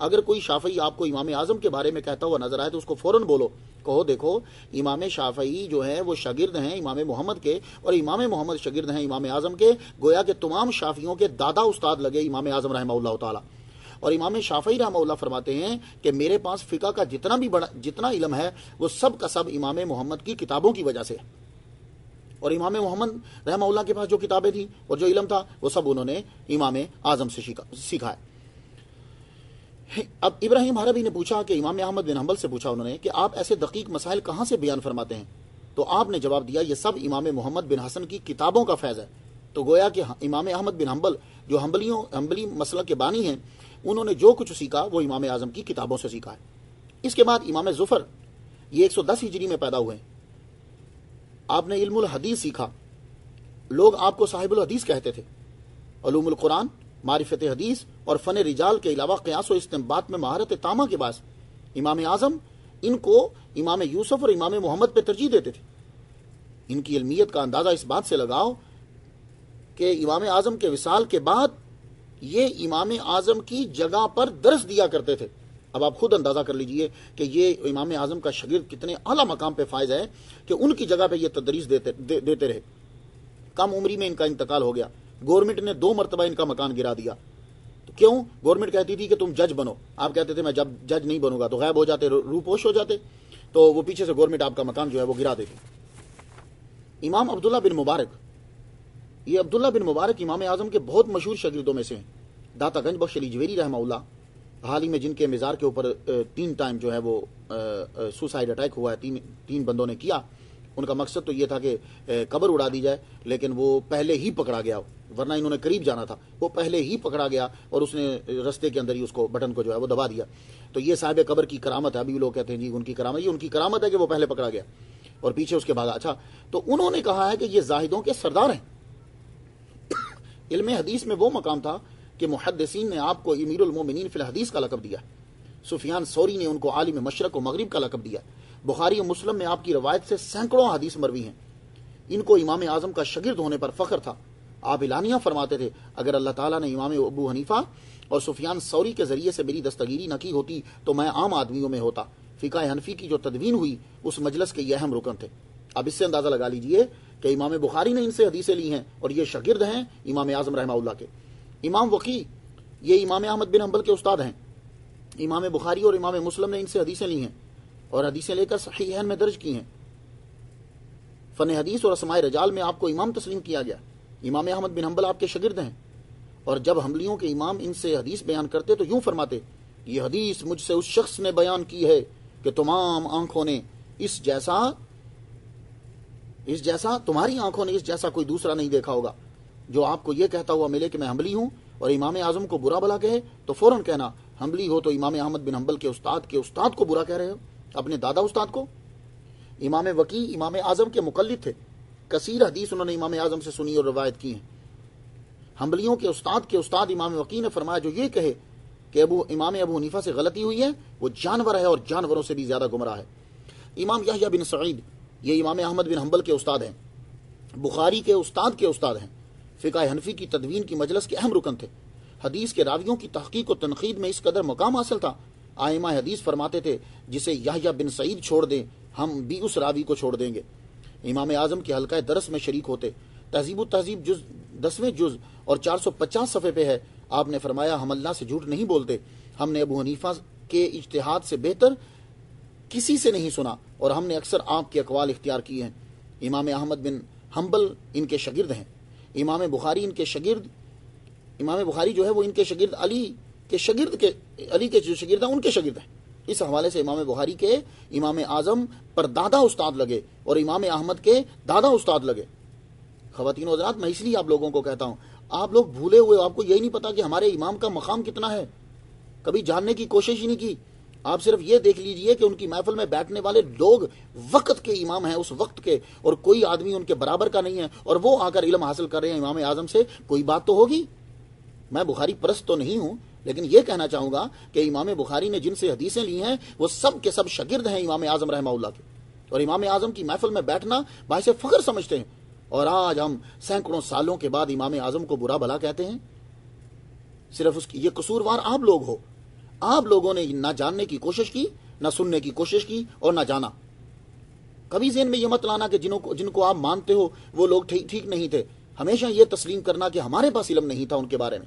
اگر کوئی شافعی آپ کو امام اعظم کے بارے میں کہتا ہوا نظر آئے تو اس کو فوراً بولو، کہو دیکھو امام شافعی جو ہیں وہ شاگرد ہیں امام محمد کے، اور امام محمد شاگرد ہیں امام اعظم کے، گویا کہ تمام شافعیوں کے دادا استاد لگے امام اعظم رحمہ اللہ تعالی۔ اور امام شافعی رحمہ اللہ فرماتے ہیں کہ میرے پاس فقہ کا جتنا علم ہے وہ سب کا سب امام محمد کی کتابوں کی وجہ سے ہے، اور امام محمد رحمہ اللہ کے پاس جو کتابیں تھیں اور جو علم تھا وہ سب انہوں نے امام اعظم سے سیکھا ہے۔ اب ابراہیم حربی نے پوچھا کہ امام احمد بن حنبل سے پوچھا انہوں نے کہ آپ ایسے دقیق مسائل کہاں سے بیان فرماتے ہیں؟ تو آپ نے جواب دیا یہ سب امام محمد بن حسن کی کتابوں کا فیض ہے۔ تو گویا کہ امام احمد بن حنبل جو حنبلی مسلک کے بانی ہیں، انہوں نے جو کچھ سیکھا وہ امام اعظم کی کتابوں سے سیکھا ہے۔ اس کے بعد امام ظفر، یہ 110 ہجری میں پیدا ہوئے، آپ نے علم الحدیث سیکھا، لوگ آپ کو صاحب الحدیث کہتے تھے۔ علوم القرآن، معرفت حدیث اور فن رجال کے علاوہ قیاس و استنباط میں مہارت تامہ کے باعث امام اعظم ان کو امام یوسف اور امام محمد پہ ترجیح دیتے تھے۔ ان کی علمیت کا اندازہ اس بات سے لگاؤ کہ امام اعظم کے وصال کے بعد یہ امام اعظم کی جگہ پر درس دیا کرتے تھے۔ اب آپ خود اندازہ کر لیجئے کہ یہ امام اعظم کا شاگرد کتنے اعلیٰ مقام پہ فائز ہے کہ ان کی جگہ پہ یہ تدریس دیتے رہے۔ کم عمری میں ان کا انتقال ہو گیا، گورنمنٹ نے 2 مرتبہ ان کا مکان گرا دیا۔ تو کیوں؟ گورنمنٹ کہتی تھی کہ تم جج بنو، آپ کہتے تھے میں جب جج نہیں بنوں گا تو غائب ہو جاتے، روپوش ہو جاتے، تو وہ پیچھے سے گورنمنٹ آپ کا مکان جو ہے وہ گرا دیتی۔ امام عبداللہ بن مبارک، یہ عبداللہ بن مبارک امام اعظم کے بہت مشہور شاگردوں میں سے ہیں۔ داتا گنج بخش علی جویری رحمہ اللہ، حال ہی میں جن کے مزار کے اوپر 3 ٹائم جو ہے وہ سوسائڈ اٹیک ہوا ہے، 3 بندوں نے کیا۔ ان کا مقصد تو یہ تھا کہ قبر اڑا دی جائے، لیکن وہ پہلے ہی پکڑا گیا، ورنہ انہوں نے قریب جانا تھا، وہ پہلے ہی پکڑا گیا اور اس نے رستے کے اندر ہی اس کو بٹن کو جو ہے وہ دبا دیا۔ تو یہ صاحب قبر کی کرامت ہے، ابھی لوگ کہتے ہیں جی ان کی کرامت، یہ ان کی کرامت ہے کہ وہ پہلے پکڑا گیا اور پیچھے اس کے بھاگا۔ اچھا، تو انہوں نے کہا ہے کہ یہ زاہدوں کے سردار ہیں۔ علم حدیث میں وہ مقام تھا کہ محدثین نے آپ کو امیر المومنین فی الحدیث کا لقب دیا، سفیان ثوری نے ان کو عالم مشرق و مغرب کا لقب دیا، بخاری و مسلم میں آپ کی روایت سے سینکڑوں حدیث مروی ہیں۔ ان کو امام اعظم کا شاگرد ہونے پر فخر تھا۔ آپ اعلانیہ فرماتے تھے اگر اللہ تعالیٰ نے امام ابو حنیفہ اور سفیان ثوری کے ذریعے سے میری دستگیری نہ کی ہوتی تو میں عام آدمیوں میں ہوتا۔ فقہ حنفی کی جو تدوین ہوئی اس مجلس کے یہ اہم رکن تھے۔ اب اس سے اندازہ لگا لیجئے کہ امام بخاری نے ان سے حدیثیں لی ہیں اور یہ شاگرد ہیں امام اعظم رحمہ اللہ کے۔ امام وقی، یہ امام احمد بن حنبل کے استاد ہیں۔ امام بخاری اور امام مسلم نے ان سے حدیثیں لی ہیں اور حدیثیں لے کر صحیحین میں درج کی ہیں۔ فن حدیث اور اسماء رجال میں آپ کو امام تسلیم کیا گیا۔ امام احمد بن حنبل آپ کے شاگرد ہیں، اور جب حنبلیوں کے امام ان سے حدیث بیان کرتے تو یوں فرماتے یہ حدیث مجھ سے اس شخص نے بیان کی ہے کہ تمام آنکھوں نے اس جیسا تمہاری آنکھوں نے اس جیسا کوئی دوسرا نہیں دیکھا ہوگا۔ جو آپ کو یہ کہتا ہوا ملے کہ میں حنبلی ہوں اور امام اعظم کو برا بھلا کہے تو فوراً کہنا حنبلی ہو تو امام احمد بن حنبل کے استاد کو برا کہہ رہے ہو، اپنے دادا استاد کو۔ امام وقی امام اعظم کے مقلد تھے، کثیر حدیث انہوں نے امام اعظم سے سنی اور روایت کی ہیں۔ حنبلیوں کے استاد امام وقی نے فرمایا جو یہ کہے کہ امام ابو حنیفہ سے غلطی ہوئی ہے وہ جانور ہے اور جانوروں سے بھی زیادہ گمراہ ہے۔ امام یحییٰ بن سعید، یہ امام احمد بن حنبل کے استاد ہیں، بخاری کے استاد ہیں، فقہ حنفی کی تدوین کی مجلس کے اہم رکن تھے۔ حدیث کے راویوں کی تحقیق و تنقید میں اس قدر مقام حاصل تھا، ائمہ حدیث فرماتے تھے جسے یحییٰ بن سعید چھوڑ دیں ہم بھی اس راوی کو چھوڑ دیں گے۔ امام اعظم کے حلقہ درس میں شریک ہوتے۔ تہذیب التہذیب 10ویں جز اور 450 صفحے پہ ہے۔ آپ نے فرمایا ہم اللہ سے جھوٹ نہیں بولتے، ہم نے ابو حنیفہ کے اجتہاد سے بہتر کسی سے نہیں سنا اور ہم نے اکثر آپ کے اقوال اختیار کیے ہیں۔ امام احمد بن حنبل ان کے شاگرد ہیں۔ امام بخاری جو ہے وہ ان کے شاگرد علی کے جو شاگرد ہیں ان کے شاگرد ہیں۔ اس حوالے سے امام بخاری کے امام اعظم پر دادا استاد لگے اور امام احمد کے دادا استاد لگے۔ خواتین و حضرات، میں اس لیے آپ لوگوں کو کہتا ہوں آپ لوگ بھولے ہوئے، آپ کو یہی نہیں پتا کہ ہمارے امام کا مقام کتنا ہے، کبھی جاننے کی کوشش ہی نہیں کی۔ آپ صرف یہ دیکھ لیجئے کہ ان کی محفل میں بیٹھنے والے لوگ وقت کے امام ہیں، اس وقت کے، اور کوئی آدمی ان کے برابر کا نہیں ہے، اور وہ آ کر علم حاصل کر رہے ہیں امام اعظم سے، کوئی بات تو ہوگی۔ میں بخاری پرست تو نہیں ہوں، لیکن یہ کہنا چاہوں گا کہ امام بخاری نے جن سے حدیثیں لی ہیں وہ سب کے سب شاگرد ہیں امام اعظم رحمہ اللہ کے، اور امام اعظم کی محفل میں بیٹھنا باعث فخر سمجھتے ہیں، اور آج ہم سینکڑوں سالوں کے بعد امام اعظم کو برا بھلا کہتے ہیں۔ صرف یہ قصوروار آپ لوگ ہو، آپ لوگوں نے نہ جاننے کی کوشش کی، نہ سننے کی کوشش کی اور نہ جانا۔ کبھی ذہن میں یہ مت لانا کہ جن کو آپ مانتے ہو وہ لوگ ٹھیک نہیں تھے، ہمیشہ یہ تسلیم کرنا کہ ہمارے پاس علم نہیں تھا ان کے بارے میں۔